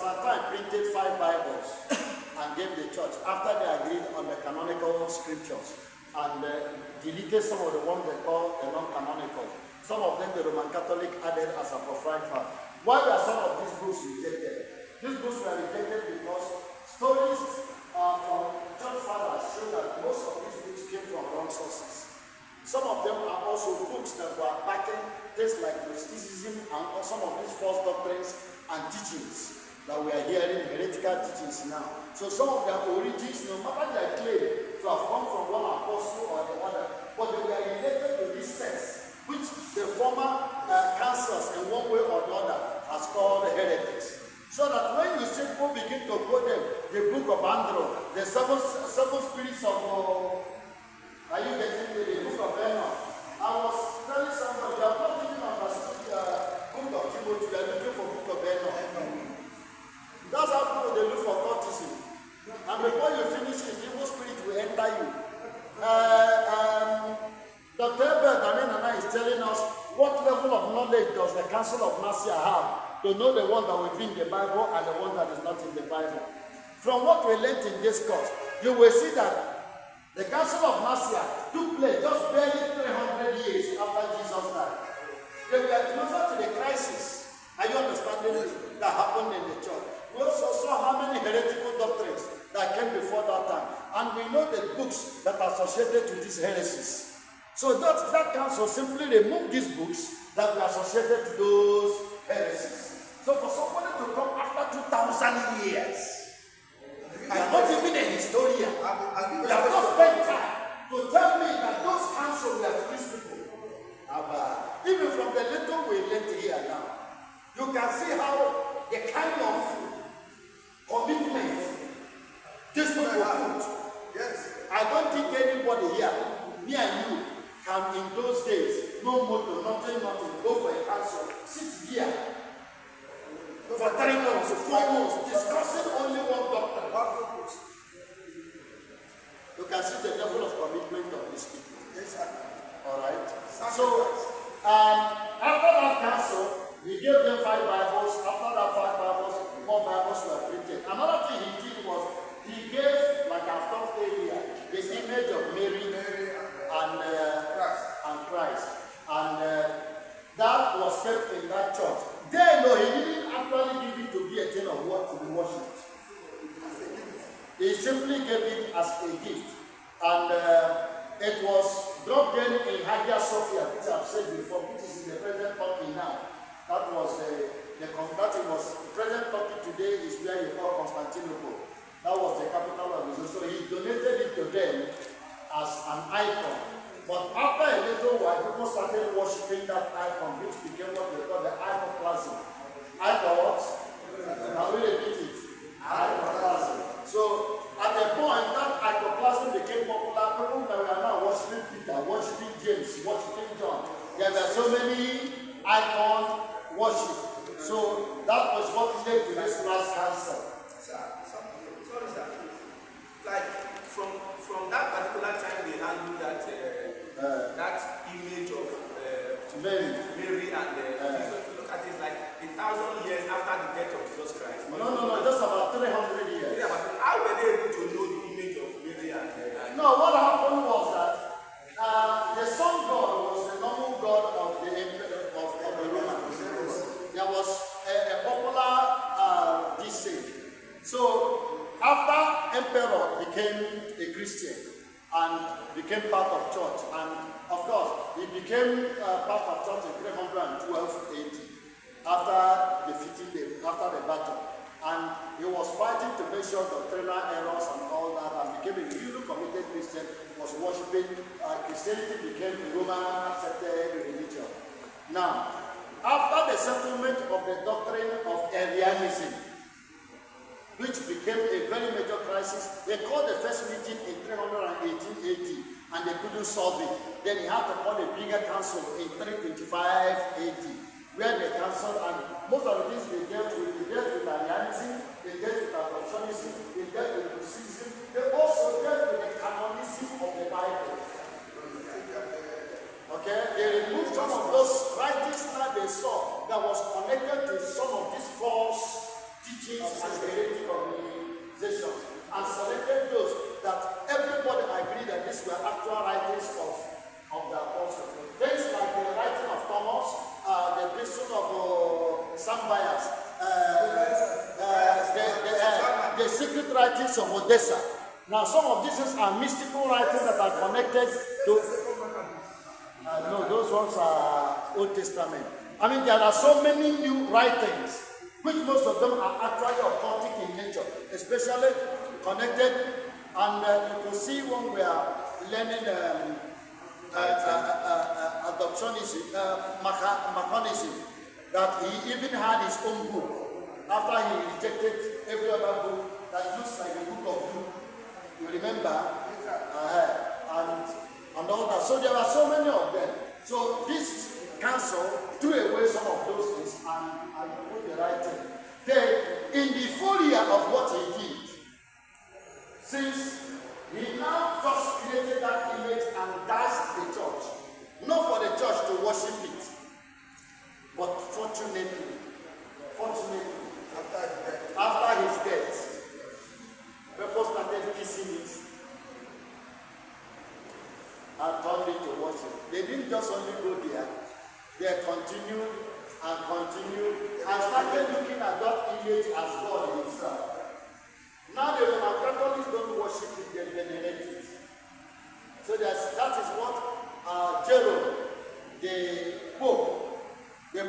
Pastor Time printed 5 Bibles and gave the church after they agreed on the canonical scriptures and deleted some of the ones they call the non-canonical. Some of them the Roman Catholic added as a proprietary. Why were some of these books rejected? These books were rejected because stories from church fathers show that most of these books came from wrong sources. Some of them are also books that were backing things like Gnosticism and some of these false doctrines and teachings that we are hearing, heretical teachings now. So some of their origins, no matter their claim to have come from one apostle or the other, but they were related to this sense, which the former councils in one way or the other has called heretics. So that when you see people begin to quote them, the book of Andrew, the seven spirits of, are you getting the book of Enoch? I was telling somebody, they are not even understood the book of Timothy, they are looking for book of Enoch. That's how people they look for cultism. And before you finish it, evil spirit will enter you. Dr. Ebert Nana is telling us what level of knowledge does the Council of Nicaea have to know the one that will be in the Bible and the one that is not in the Bible. From what we learned in this course, you will see that the Council of Nicaea took place just barely 300 years after Jesus died. They were closer to the crisis. Are you understanding that happened in the church? We also saw how many heretical doctrines that came before that time. And we know the books that are associated with these heresies. So that council simply removed these books that were associated to those heresies. So for somebody to come after 2,000 years, you are not even a historian. You have not spent time to tell me that those councils were foolish people. Even from the little we learned here now, you can see how the kind of commitment this people put. Yes. I don't think anybody here, me and you, can in those days, no motor, nothing, go for a council, sit here for 3 months, 4 months, discussing only one doctrine. You can see the level of commitment of these people. Yes, sir. All right. So, after that council, we gave them 5 Bibles. After that 5 Bibles, more Bibles were printed. Another thing he did was he gave, like I've talked earlier, the image of Mary and Christ. And that was kept in that church. Then, no, he didn't actually give it to be a thing of what to be worshipped. He simply gave it as a gift. And it was dropped in Hagia Sophia, which I've said before, which is in the present Turkey now. That was present Turkey today is where you call Constantinople. That was the capital of Israel. So he donated it to them as an icon. But after a little while, people started worshipping that icon, which became what they call the iconoclasm. Icon what? Can we repeat it? Iconoclasm. So at a point, that iconoclasm became popular. People that were now worshipping Peter, worshipping James, worshipping John. There were so many icon worship. So that was what led to this last council. Sorry, sir. Like from that particular time, they handled that image of Mary and Jesus. If you look at it, like 1,000 years after the death of Jesus Christ. No, just about 300 years. Yeah, but how were they able to know the image of Mary and No, what happened was that the sun god was the normal god of the Romans. There was a popular this thing. So after emperor became a Christian and became part of church, and of course he became part of church in 312 AD after the battle, and he was fighting to make sure doctrinal errors and all that, and became a really committed Christian. Was worshiping Christianity, became a Roman accepted religion. Now, after the settlement of the doctrine of Arianism, which became a very major crisis, they called the first meeting in 318 AD, and they couldn't solve it. Then he had to call a bigger council in 325 AD, where they cancelled, and most of the things they dealt with Arianism, they dealt with Adoptionism, they dealt with Gnosticism, they also dealt with the canonism of the Bible. Okay, they removed some of those writings that they saw that was connected to some of these false teachings writings of Odessa. Now, some of these are mystical writings that are connected to. No, those ones are Old Testament. I mean, there are so many new writings, which most of them are actually occultic in nature, especially connected. And you can see when we are learning adoptionism, Maconism, that he even had his own book after he rejected every other book that looks like the book of Luke. You remember? And all that. So there are so many of them. So this council threw away some of those things and put the right thing. Then, in the folio of what he did, since he now just created that image and dashed the church, not for the church to worship it, but fortunately, after his death, people started kissing it and turned it to worship. They didn't just only go there, they continued and started looking at that image as God himself. Now the Roman Catholics don't worship it, they venerate it. So that is what Jerome, the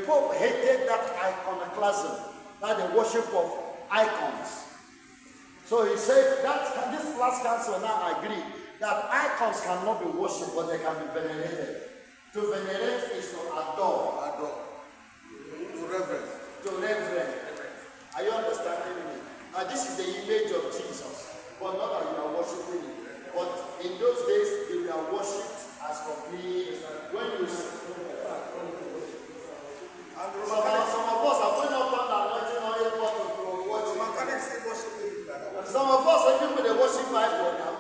Pope hated that iconoclasm, that the worship of icons. So he said that this last council now agreed that icons cannot be worshipped, but they can be venerated. To venerate is to adore. To reverence. Are you understanding me? And this is the image of Jesus, but not that you are worshiping it. But in those days, they were worshipped as complete. When you see, some of us are going up and anointing oil to worship. Some of us are even with the worship Bible now.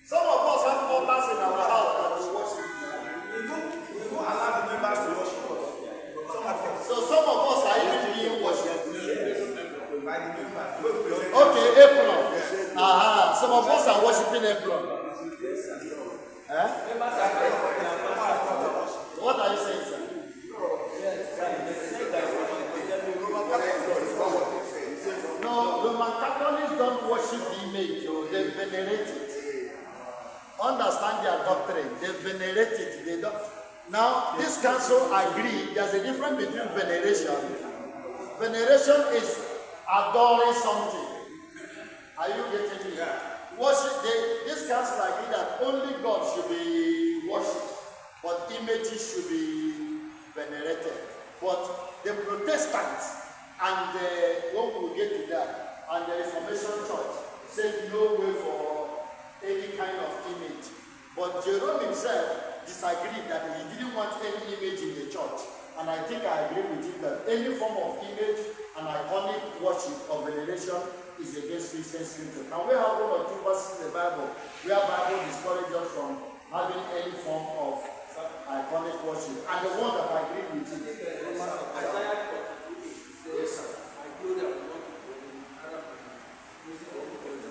Some of us have altars in our house that we worship. We don't allow the members to worship us. So some of us are even being worshipped. Okay, apron. Some of us are worshiping apron. What are you saying, sir? No, Roman Catholics don't worship the image, they venerate it. Understand their doctrine, they venerate it. They don't. Now, this council agreed there's a difference between veneration. Veneration is adoring something. Are you getting me? Yeah. Worship. This council agreed that only God should be worshipped, but images should be venerated. But the Protestants and when we get to that, and the Reformation Church said no way for any kind of image. But Jerome himself disagreed that he didn't want any image in the church. And I think I agree with him that any form of image and iconic worship or veneration is against Christian scripture. Now we have one or two verses in the Bible where Bible discourages us from having any form of iconic worship. And the one that I agree with is Isaiah 42. Yes, sir.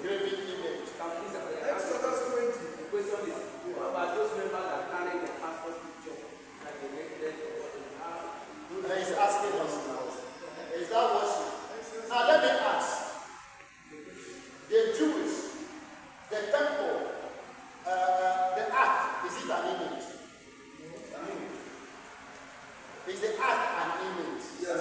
Graven image. Exodus 20. The question is, what about those members that carry the pastor's picture? He's asking us now. Is that worship? Now let me ask. The Jewish, the temple, the ark, is it an image? Is the ark an image? Yeah.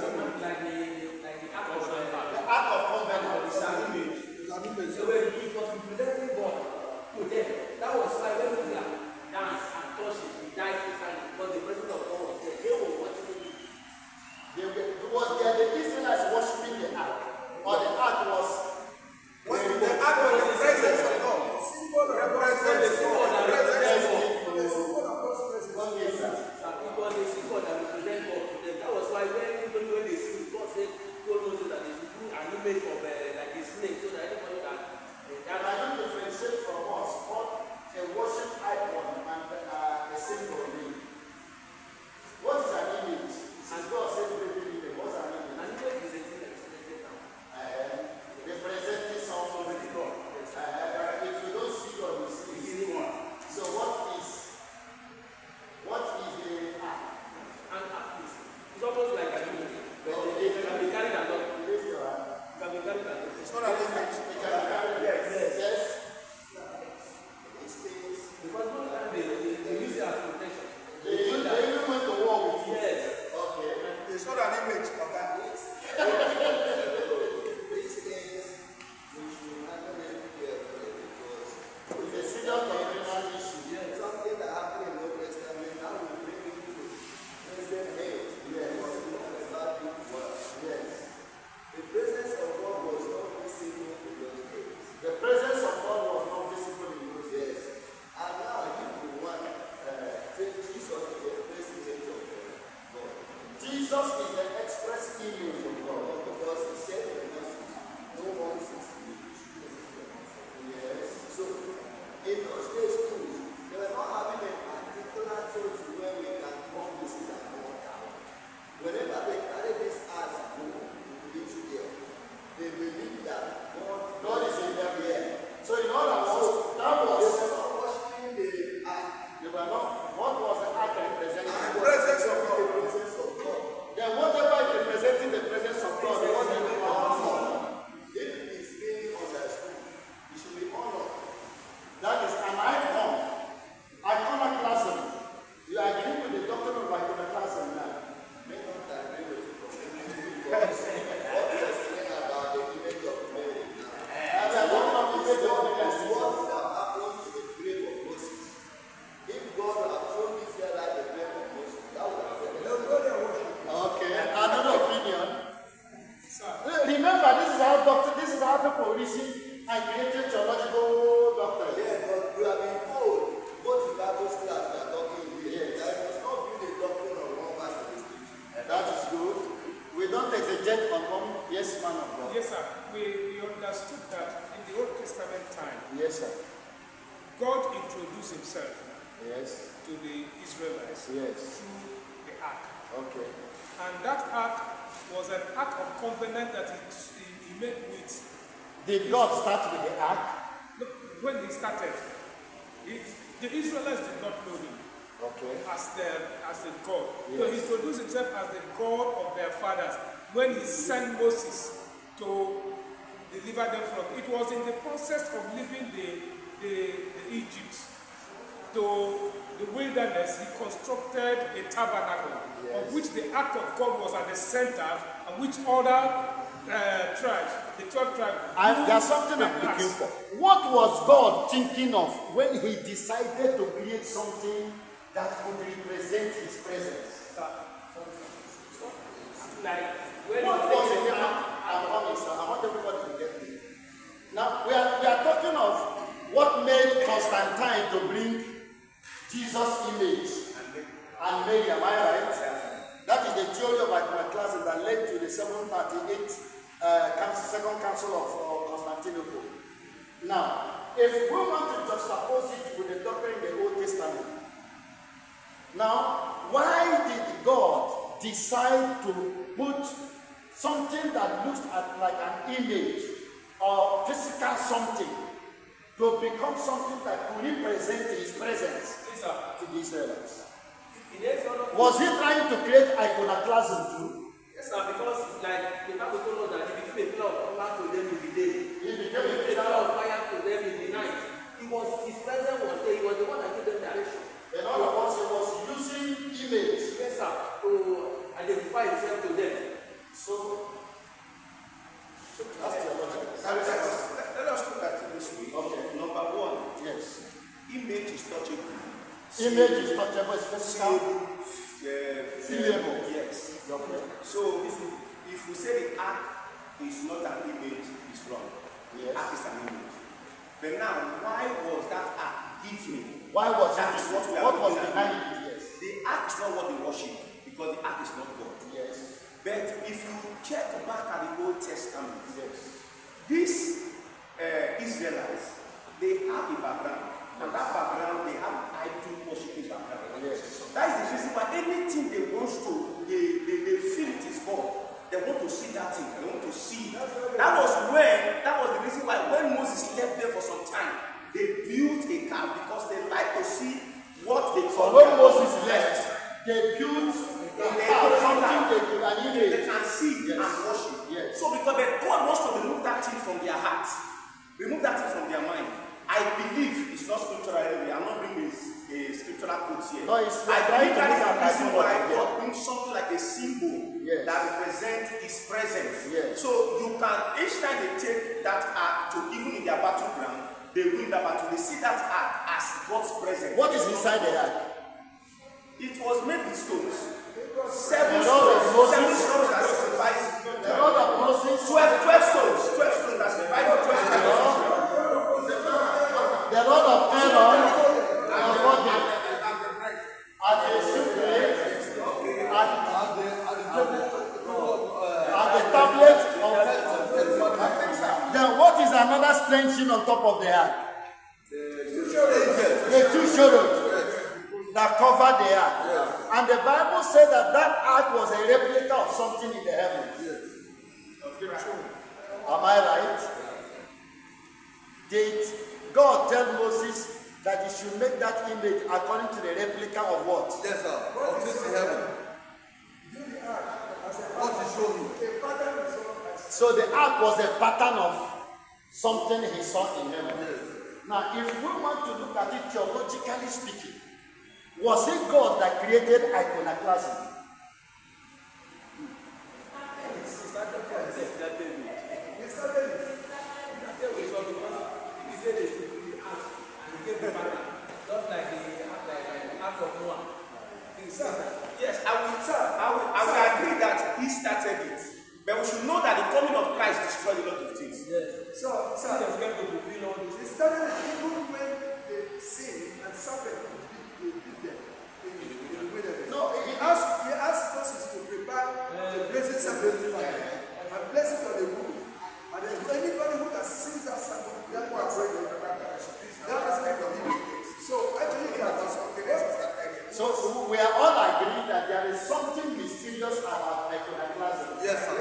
how doctor, this is how people reason and created theological doctrine. Yeah, but we have been told, both in Bible school as we are talking here, that it must not be a doctrine of one verse of the scripture. That is good. We don't exegete on one. Yes, man of God. Yes, sir. We understood that in the Old Testament time, Yes, sir. God introduced himself Yes. to the Israelites Yes. through the ark. Okay. And that ark was an ark of covenant that he made with. Did God start with the ark? When he started, the Israelites did not know him Okay. as a God. Yes. So he introduced himself as the God of their fathers when he sent Moses to deliver them from. It was in the process of leaving the Egypt to the wilderness. He constructed a tabernacle, Yes. of which the ark of God was at the center, and which other tribes, the 12 tribes. And there's something I'm looking for. What was God thinking of when he decided to create something that could represent his presence? Like when What was it? I'm coming, sir. I want everybody to get me. Now, we are talking of what made Constantine to bring Jesus' image and Mary, am I right? That is the theory of iconoclasm that led to the 738 Second Council of Constantinople. Now, if we want to juxtapose it with the doctrine in the Old Testament, now, why did God decide to put something that looks like an image or physical something to become something that could represent his presence to the Israelites? Was he trying to create iconoclasm too? Yes, sir, because like the Bible told us that he became a pillar of fire to them in the day. He became a a pillar pillar of fire to them in the night. His presence was there. He was the one that gave them direction. In other words, he was using image. Yes, sir, to identify himself to them. So that's theological. Let us look at it this way. Okay. Number one, Yes. image is touchable. Image is touchable, it's physical. Feelable. Yes. Okay. So if we say the ark is not an image, it's wrong. Yes. The ark is an image. But now, why was that ark given? Why was That it? is what we are What was looking at. behind it? Yes. The ark is not what they worship, because the ark is not God. Yes. But if you check back at the Old Testament, Yes. these Israelites, they have a background. And that background, they have idol worshiping background. Yes. That is the reason why anything they want to, they feel it is God. They want to see that thing. They want to see. That was the reason why when Moses left there for some time, they built a calf because they like to see what they So call. when Moses left, they built a house, something they could an They image. can see Yes. and worship. Yes. So because God wants to remove that thing from their heart, remove that thing from their mind. I believe it's not scriptural anyway. I'm not bringing a scriptural quote here. No, it's I trying believe to that is look the at reason why iconography. God brings something like a symbol Yes. that represents His presence. Yes. So you can, each time they take that act to even in their battleground, they win that battle. They see that act as God's presence. What is inside the ark? It was made with stones. The Seven rod of stones. Moses. 7 stones that sacrifice. The rod of Moses. 12 stones. 12 stones that sacrifice. 12 stones. The rod of Aaron. The body. At the shipwreck. At the tablet of. Then what is another strange thing on top of the ark? The two shadows that covered the ark. And the Bible said that that ark was a replica of something in the heavens. Am I right? Did God tell Moses that he should make that image according to the replica of what? Yes, sir. Of this in heaven. What is showing? So the ark was a pattern of something he saw in heaven. Now, if we want to look at it theologically speaking, was it God that created iconoclasm? Yes, I will agree that he started it. But we should know that the coming of Christ destroyed a lot of things. Yes. So, Jesus came to fulfill all this. it started even when they sinned and serpent beat them in the wilderness. No, He asked Moses to prepare the blazing sacrifice and place it on the wood. And then anybody who can seize that sacrifice, that one break the that has been forgiven. So I believe that so we are all agreed that there is something mysterious about iconoclasm. Yes, sir.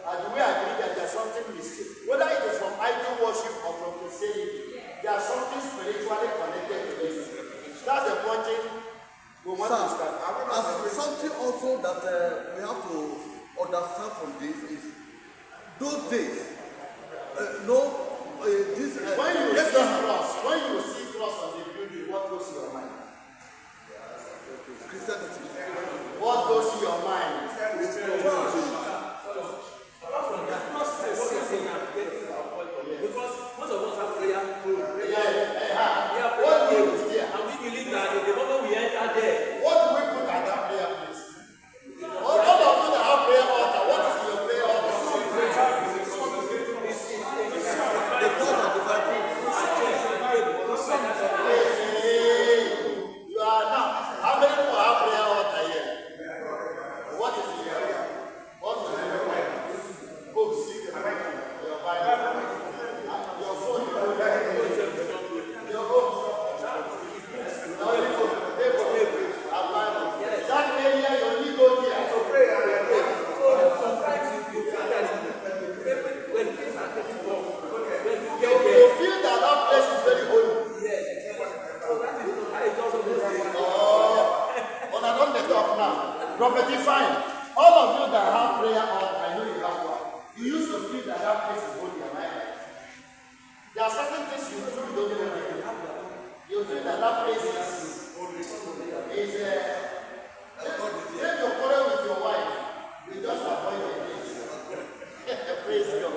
And we agree that there's something mysterious. Whether it is from idol worship or from Christianity, there's something spiritually connected to this. That's the point we want to start. As something also that we have to understand from this is those days. When you see cross on the building, what goes to your mind? Christianity. What goes to your mind? Because most of us have prayer program. Yeah. What do we put there? And we believe that the moment we enter there, What do we put at that prayer place? All of you that have prayer altar, what is your prayer altar? The cross and the Bible. You are now. How many people have prayer altar here? What is it here? What is it? Books, your Bible, your phone, your home, that area you only go there to pray and sometimes you feel that when things are getting wrong, when you get you there, feel that place is very holy. yes. So that is how it also goes. But I don't let up now. Prophetifying. All of you that have prayer altar, I know you have one. You used to feel that place is holy, am I right? There are certain things you do, you don't know what you have. You feel that place is when you quarrel with your wife, you just avoid the place. Praise God.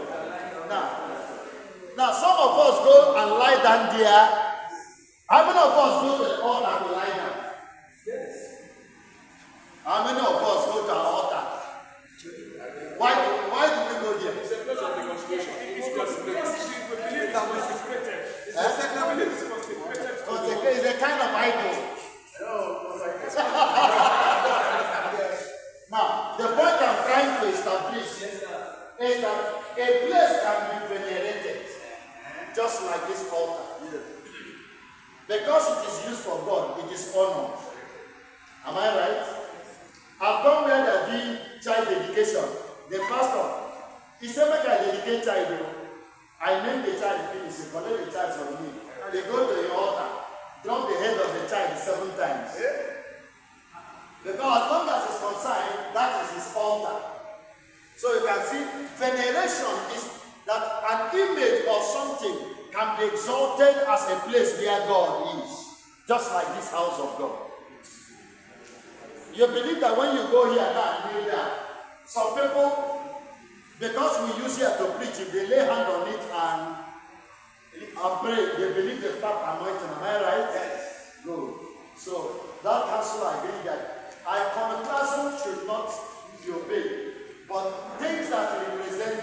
Now some of us go and lie down there. How many of us go to the altar and lie down? Yes. How many of us go to our altar? Why do we go there? It's a place of reconciliation. It's because we believe that was secreted. It's Eh? a second belief. It's consecrated. It's a kind of idol. Now, the point I'm trying to establish is that a place can be venerated, just like this altar. Because it is used for God, it is honored. Am I right? I've gone where they're doing child dedication. The pastor, he said, make I dedicate child. I name the child, finish it, collect the child from me. They go to your altar, drop the head of the child 7 times. Because as long as it's concerned, that is his altar. So you can see, veneration is that an image or something can be exalted as a place where God is. Just like this house of God. You believe that when you go here now and kneel down, some people, because we use here to preach, if they lay hand on it and pray, they believe they start anointing. Am I right? Yes. Good. So that council agree that iconoclasm should not be obeyed, but things that represent